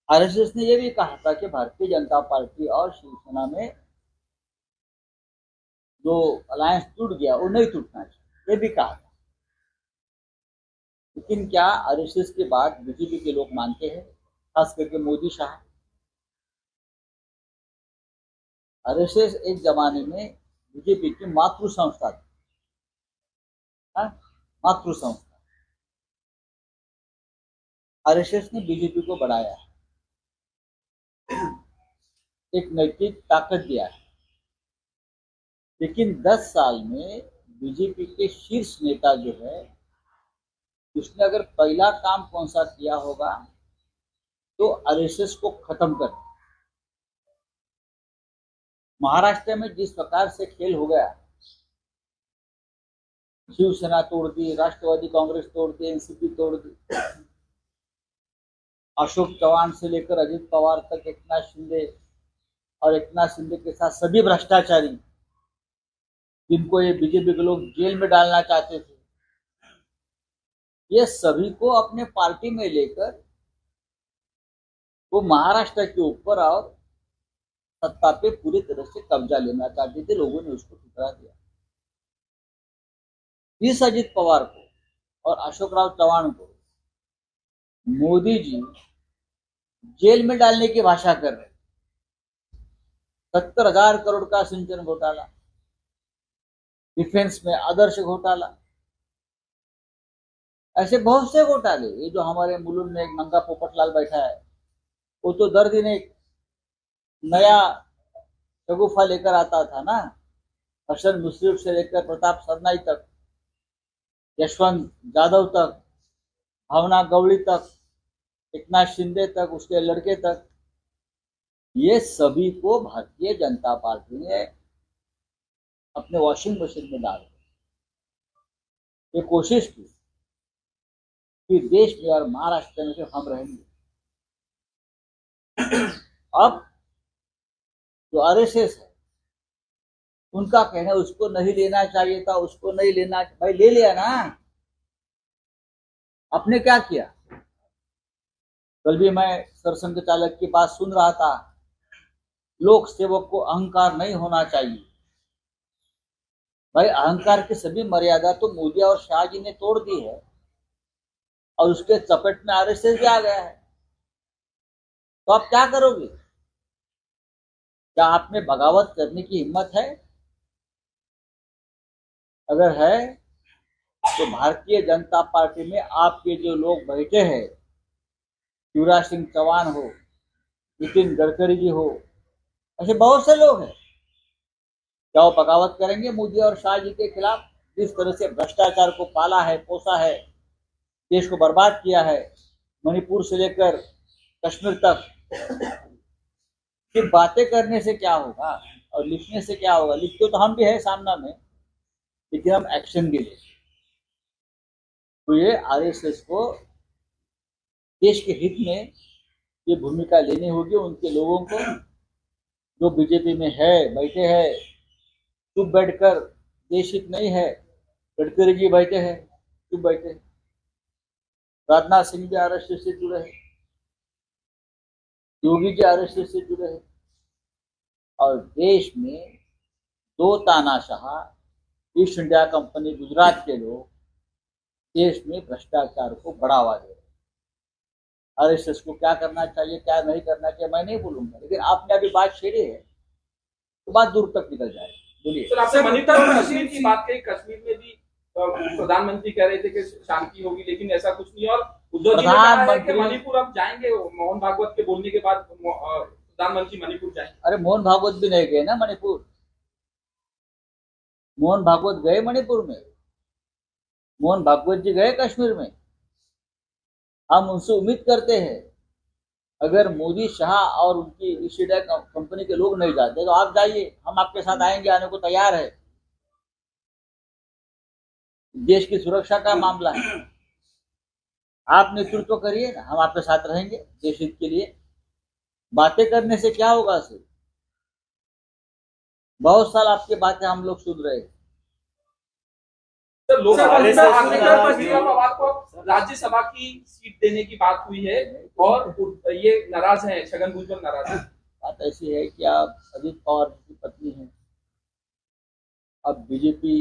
RSS ने यह भी कहा था कि भारतीय जनता पार्टी और शिवसेना में जो अलायंस टूट गया वो नहीं टूटना चाहिए, ये भी कहा था। लेकिन क्या आरएसएस की बात बीजेपी के लोग मानते हैं, खास करके मोदी शाह? आरएसएस एक जमाने में बीजेपी की मातृ संस्था थी। हाँ? मातृ संस्था। आरएसएस ने बीजेपी को बढ़ाया है, एक नैतिक ताकत दिया है। लेकिन 10 साल में बीजेपी के शीर्ष नेता जो है, उसने अगर पहला काम कौन सा किया होगा तो आरएसएस को खत्म कर। महाराष्ट्र में जिस प्रकार से खेल हो गया, शिवसेना तोड़ दी, राष्ट्रवादी कांग्रेस तोड़ दी, एनसीपी तोड़ दी, अशोक चव्हाण से लेकर अजित पवार तक, एकनाथ शिंदे, और एकनाथ शिंदे के साथ सभी भ्रष्टाचारी जिनको ये बीजेपी के लोग जेल में डालना चाहते थे, ये सभी को अपने पार्टी में लेकर वो महाराष्ट्र के ऊपर और सत्ता पे पूरी तरह से कब्जा लेना चाहते थे। लोगों ने उसको ठुकरा दिया। इस अजित पवार को और अशोक राव चव्हाण को मोदी जी जेल में डालने की भाषा कर रहे। 70,000 करोड़ का सिंचन घोटाला, डिफेंस में आदर्श घोटाला, ऐसे बहुत से घोटाले। ये जो हमारे मुलुंड में एक नंगा पोपटलाल बैठा है, वो तो दर दिन एक नया शगुफा लेकर आता था ना। हसन मुश्रीफ से लेकर प्रताप सरनाई तक, यशवंत जाधव तक, भावना गवड़ी तक, एकनाथ शिंदे तक, उसके लड़के तक, ये सभी को भारतीय जनता पार्टी ने अपने वॉशिंग मशीन में डाल ये कोशिश की कि देश में और महाराष्ट्र में सिर्फ हम रहेंगे। अब जो आरएसएस है, उनका कहना उसको नहीं लेना चाहिए था, उसको नहीं लेना। भाई ले लिया ना। आपने क्या किया? कल भी मैं सरसंघ चालक की बात सुन रहा था, लोक सेवक को अहंकार नहीं होना चाहिए। भाई अहंकार की सभी मर्यादा तो मोदी और शाह जी ने तोड़ दी है, और उसके चपेट में आरएसएस भी आ गया है। तो आप क्या करोगे? क्या आप में बगावत करने की हिम्मत है? अगर है तो भारतीय जनता पार्टी में आपके जो लोग बैठे हैं, शिवराज सिंह चौहान हो, नितिन गडकरी जी हो, ऐसे बहुत से लोग हैं। क्या वो बगावत करेंगे मोदी और शाह जी के खिलाफ? जिस तरह से भ्रष्टाचार को पाला है, पोसा है, देश को बर्बाद किया है, मणिपुर से लेकर कश्मीर तक। सिर्फ बातें करने से क्या होगा और लिखने से क्या होगा? लिखते तो हम भी है सामना में, लेकिन हम एक्शन के लिए। तो ये आरएसएस को देश के हित में ये भूमिका लेनी होगी। उनके लोगों को जो बीजेपी में है, बैठे हैं चुप बैठकर, देश हित नहीं है। गडकरी जी बैठे हैं चुप बैठे, राजनाथ सिंह भी आरएसएस से जुड़े हैं, योगी जी आरएसएस से जुड़े हैं, और देश में दो तानाशाह, ईस्ट इंडिया कंपनी गुजरात के लोग देश में भ्रष्टाचार को बढ़ावा दे रहे। आरएसएस को क्या करना चाहिए, क्या नहीं करना चाहिए, मैं नहीं बोलूंगा, लेकिन आपने अभी बात छेड़ी है तो बात दूर तक निकल जाएगी। बोलिए। सर, आपने मणिपुर और कश्मीर की बात कही। कश्मीर में भी प्रधानमंत्री कह रहे थे कि शांति होगी, लेकिन ऐसा कुछ नहीं। और उद्धव जी ने कहा है कि मणिपुर अब जाएंगे। मोहन भागवत के बोलने के बाद प्रधानमंत्री मणिपुर जाएंगे। अरे मोहन भागवत भी नहीं गए ना मणिपुर। मोहन भागवत गए मणिपुर में, मोहन भागवत जी गए कश्मीर में। हम उनसे उम्मीद करते हैं, अगर मोदी शाह और उनकी ईस्ट इंडिया कंपनी के लोग नहीं जाते तो आप जाइए, हम आपके साथ आएंगे, आने को तैयार है। देश की सुरक्षा का मामला है, आप नेतृत्व करिए ना, हम आपके साथ रहेंगे देश हित के लिए। बातें करने से क्या होगा? सिर्फ बहुत साल आपकी बातें हम लोग सुन रहे हैं, सर लोकसभा में RSS आर्थिक प्रतिभा पवार को राज्यसभा की सीट देने की बात हुई है और ये नाराज है, छगन भुजबल नाराज है। बात ऐसी है कि आप अजित पवार की पत्नी हैं, अब बीजेपी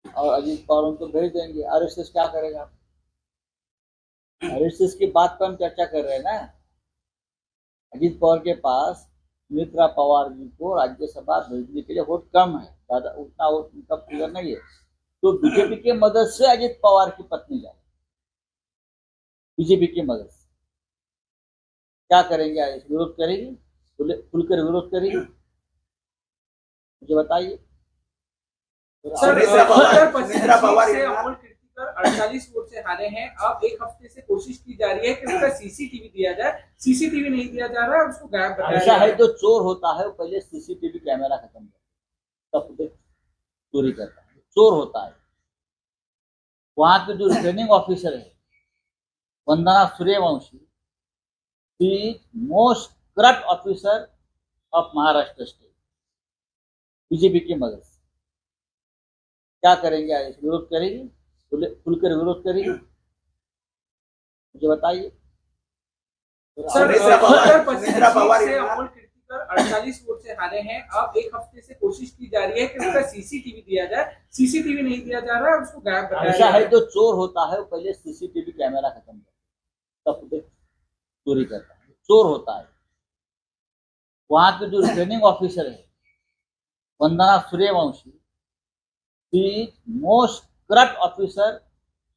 और अजित पवार उनको भेज देंगे, आरएसएस क्या करेगा? आरएसएस की बात पर हम चर्चा कर रहे हैं ना। अजित पवार के पास सुमित्रा पवार जी को राज्यसभा भेजने के लिए वोट कम है, ज्यादा उतना वोट उनका फिगर नहीं है, तो बीजेपी की मदद से अजित पवार की पत्नी जाए, बीजेपी की मदद से क्या करेंगे? आगे विरोध करेगी, खुलकर विरोध करेगी? मुझे बताइए सर, सर, सुमित्रा पवार से अमोल कीर्तिकर 48 वोट से हारे हैं। अब एक हफ्ते से कोशिश की जा रही है कि उसका सीसीटीवी दिया जाए, सीसीटीवी नहीं दिया जा रहा है, उसको गायब बताया ऐसा जा रहा है, है। जो चोर होता है वो पहले सीसीटीवी कैमरा खत्म करता है, तब फुटेज चोरी करता है। चोर होता है। वहां के जो रिटर्निंग ऑफिसर है Vandana Suryavanshi, she most corrupt officer of Maharashtra state, BJP की मदद से क्या करेंगे? आगे विरोध करेगी, खुलकर विरोध करेगी? मुझे बताइए सर, सुमित्रा पवार से अमोल कीर्तिकर 48 वोट से हारे हैं। अब एक हफ्ते से कोशिश की जा रही है कि उसका सीसीटीवी दिया जाए, सीसीटीवी नहीं दिया जा रहा है, उसको गायब बताया ऐसा जा रहा है, है। जो चोर होता है वो पहले सीसीटीवी कैमरा खत्म करता है, तब फुटेज चोरी करता है। चोर होता है। वहां के जो रिटर्निंग ऑफिसर है Vandana Suryavanshi, she most corrupt officer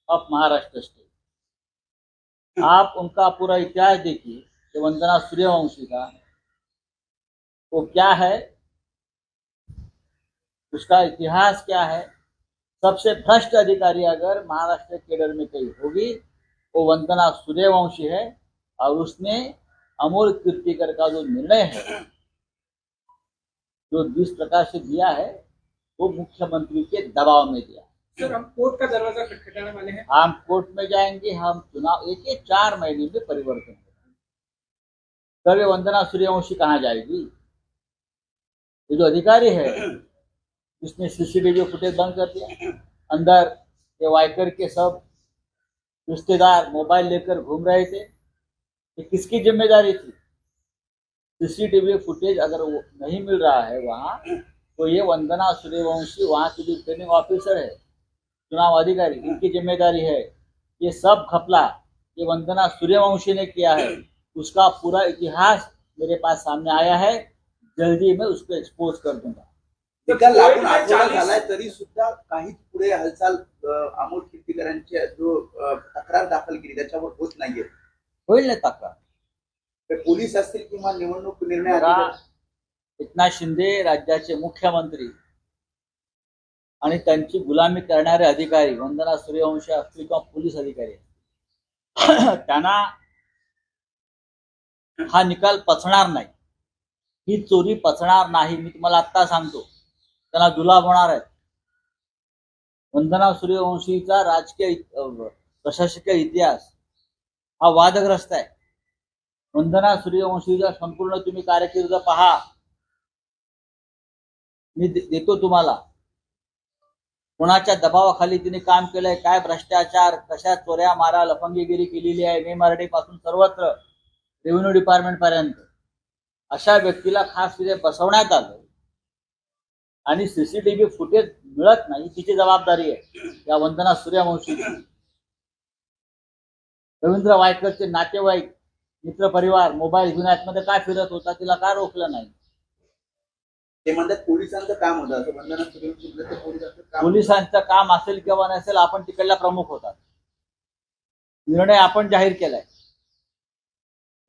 of Maharashtra state. आप उनका पूरा इतिहास देखिए कि वंदना सूर्यवंशी का वो क्या है, उसका इतिहास क्या है। सबसे भ्रष्ट अधिकारी अगर महाराष्ट्र केडर में कहीं होगी वो वंदना सूर्यवंशी है, और उसने अमोल कीर्तिकर का जो निर्णय है, जो जिस प्रकार से दिया है, वो मुख्यमंत्री के दबाव में दिया। सर, हम कोर्ट का दरवाजा खटखटाने वाले हैं। हम कोर्ट में जाएंगे, हम चुनाव एक 4 महीने में परिवर्तन होगा। तब ये वंदना सूर्यवंशी कहाँ जाएगी? ये जो अधिकारी है जिसने सीसीटीवी फुटेज बंद कर दिया, अंदर ये वाइकर के सब रिश्तेदार मोबाइल लेकर घूम रहे थे, ये किसकी जिम्मेदारी थी? सीसीटीवी फुटेज अगर वो नहीं मिल रहा है वहाँ, तो ये वंदना सूर्यवंशी, वहाँ की जो ट्रेनिंग ऑफिसर है, चुनाव अधिकारी, इनकी जिम्मेदारी है। ये सब घपला ये वंदना सूर्यवंशी ने किया है, उसका पूरा इतिहास मेरे पास सामने आया है। जल्दी मैं उसको एक्सपोज कर दूंगा। निकाल लागून आठवडा झालाय तरी सुद्धा काहीच पुढे हालचाल अमोल कीर्तिकरांची जो तक्रार दाखल केली त्याच्यावर होत नाहीये. होईल ना तक्रार? तर पोलीस असतील किंवा निवडणूक निर्णय बघा, अधिकारी एकनाथ शिंदे राज्याचे मुख्यमंत्री आणि त्यांची गुलामी करणारे अधिकारी, वंदना सूर्यवंशी असतील किंवा पोलीस अधिकारी, त्यांना हा निकाल पचणार नाही, ही चोरी पचणार नाही, मी तुम्हाला आत्ता सांगतो. त्यांना जुलाब होणार आहे. वंदना सूर्यवंशीचा राजकीय प्रशासकीय इतिहास हा वादग्रस्त आहे. वंदना सूर्यवंशीचा संपूर्ण तुम्ही कारकीर्द पहा, मी देतो तुम्हाला. कोणाच्या दबावाखाली तिने काम केलंय, काय भ्रष्टाचार, कशा चोऱ्या मारा लफंगीगिरी केलेली आहे, मेमार्डी पासून सर्वत्र रेव्हेन्यू डिपार्टमेंट पर्यंत. अशा व्यक्तीला खास तिथे बसवण्यात आलं आणि सीसीटीव्ही फुटेज मिळत नाही, तिची जबाबदारी आहे या वंदना सूर्यवंशीची. रवींद्र वायकरचे नातेवाईक, मित्रपरिवार मोबाईल घेऊन आतमध्ये काय फिरत होता, तिला काय रोखलं नाही? ते म्हणतात पोलिसांचं काम होतं असं वंदना सूर्यवंशी म्हणतात, ते पोलिसांचं काम. पोलिसांचं काम असेल किंवा नसेल, आपण तिकडल्या प्रमुख होतात, निर्णय आपण जाहीर केलाय,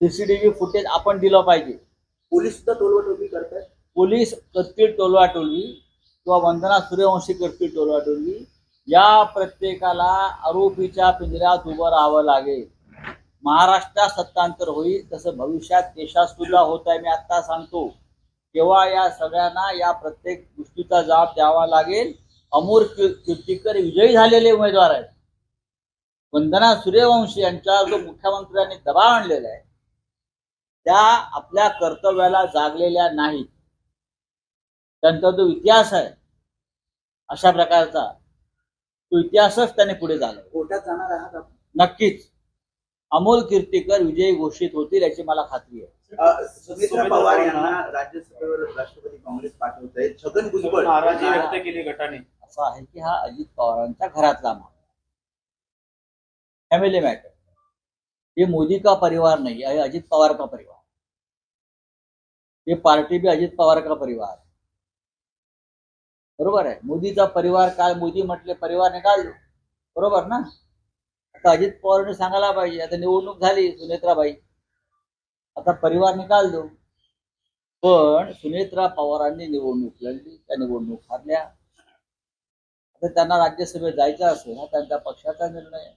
सीसीटीव्ही फुटेज आपण दिलं पाहिजे. पोलीस सुद्धा टोलवटोलवी करतात. पोलीस करतील टोलवाटोलवी किंवा वंदना सूर्यवंशी करतील टोलवाटोलवी, या प्रत्येकाला आरोपीच्या पिंजऱ्यात उभं राहावं लागेल. महाराष्ट्रात सत्तांतर होईल, तसं भविष्यात देशात सुद्धा होत आहे. मी आता सांगतो, तेव्हा या सगळ्यांना या प्रत्येक गोष्टीचा जबाब द्यावा लागेल. अमोल कीर्तिकर विजयी झालेले उमेदवार आहेत. वंदना सूर्यवंशी यांच्यावर जो मुख्यमंत्र्यांनी दबाव आणलेला आहे, त्या आपल्या कर्तव्याला जागलेल्या नाहीत. त्यांचा जो इतिहास आहे अशा प्रकारचा, तो इतिहासच त्याने पुढे झाला. कोर्टात जाणार आहात आपण? नक्कीच अमोल कीर्तीकर विजयी घोषित होतील याची मला खात्री आहे. सुमित्रा पवार यांना राज्यसभेवर राष्ट्रवादी काँग्रेस पाठवत आहे. छगन भुजबळ नाराजी व्यक्त केली गटाने. असं आहे की हा अजित पवारांच्या घरातला माल, फॅमिली मॅटर. ये मोदी का परिवार नहीं है, अजित पवार का परिवार. ये पार्टी भी अजित पवार का परिवार. बरोबर आहे. मोदीचा परिवार काय, मोदी म्हटले परिवार निकाल दो, बरोबर ना. आता अजित पवारांनी सांगायला पाहिजे, आता निवडणूक झाली सुनेत्राबाई, आता परिवार निकाल दो. पण सुनेत्रा पवारांनी निवडणूक लढली, त्या निवडणूक हारल्या. आता त्यांना राज्यसभेत जायचं असेल हा त्यांच्या पक्षाचा निर्णय आहे.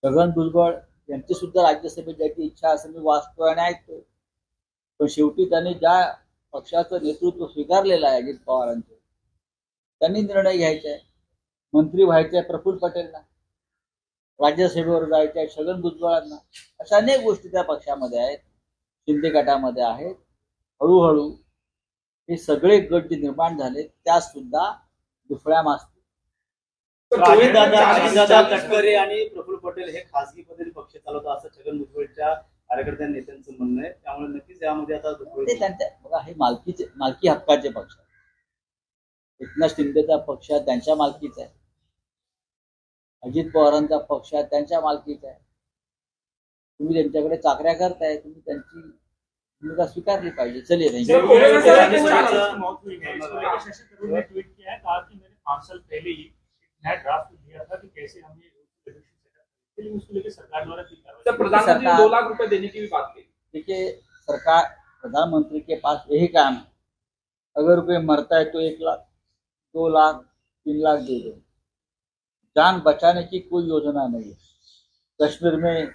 छगन भुजबळ यांची सुद्धा राज्यसभेत जायची इच्छा असं मी वाचतोय आणि ऐकतोय. पण शेवटी त्यांनी ज्या पक्षाचं नेतृत्व स्वीकारलेलं आहे अजित पवारांचं, त्यांनी निर्णय घ्यायचा आहे. मंत्री व्हायचे आहे प्रफुल्ल पटेलला, राज्यसभेवर जायचे आहे छगन भुजबळांना. अशा अनेक गोष्टी त्या पक्षामध्ये आहेत, शिंदे गटामध्ये आहेत. हळूहळू हे सगळे गट जे निर्माण झाले त्या सुद्धा दुफळ्या मासतील. अजितदादा तटकरे आणि प्रफुल्ल पटेल हे खासगी पद्धतीने पक्ष चालवतात असं छगन भुजबळच्या कार्यकर्त्या नेत्यांचं म्हणणं आहे. त्यामुळे नक्कीच यामध्ये आता ते त्यांच्या बघा, हे मालकी हक्काचे पक्ष आहेत. एकनाथ शिंदेचा पक्ष त्यांच्या मालकीचा आहे, अजित पवारांचा पक्ष त्यांच्या मालकीचा आहे. तुम्ही त्यांच्याकडे चाकऱ्या करताय, तुम्ही त्यांची भूमिका स्वीकारली पाहिजे. चलिए मौत हुई है, इसको लेकर शशि थरूर ने ट्वीट किया है, कहा कि मैंने 5 साल पहले ही नया ड्राफ्ट दिया था कि कैसे हमें लेकिन उसको लेकर सरकार द्वारा की कार्रवाई। सर प्रधानमंत्री ने 2 लाख रुपए देने की भी बात की। देखिए सरकार, प्रधानमंत्री के पास यही काम है, अगर कोई मरता है तो 1 लाख 2 लाख 3 लाख दे दो. जान बचाने की कोई योजना नहीं है. कश्मीर में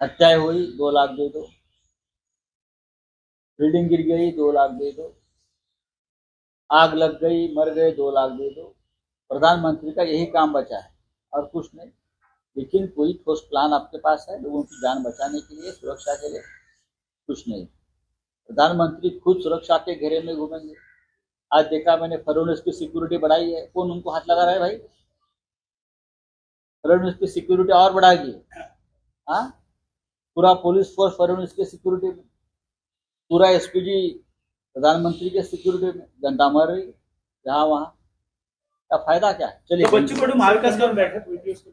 हत्याएं हुई 2 लाख दे दो, बिल्डिंग गिर गई 2 लाख दे दो, आग लग गई मर गए 2 लाख दे दो. प्रधानमंत्री का यही काम बचा है और कुछ नहीं. लेकिन कोई ठोस प्लान आपके पास है लोगों की जान बचाने के लिए, सुरक्षा के लिए? कुछ नहीं. प्रधानमंत्री खुद सुरक्षा के घेरे में घूमेंगे. आज देखा मैंने फडणवीस की सिक्योरिटी बढ़ाई है. कौन उनको हाथ लगा रहा है भाई? फडणवीस की सिक्योरिटी और बढ़ा दी. हाँ, पूरा पुलिस फोर्स फडणवीस की सिक्योरिटी में, पूरा एसपीजी प्रधानमंत्री के सिक्योरिटी में. जनता मर रही जहाँ वहाँ, का फायदा क्या है? चलिए बच्चू कडू महाविकास बैठक हुई थी उसको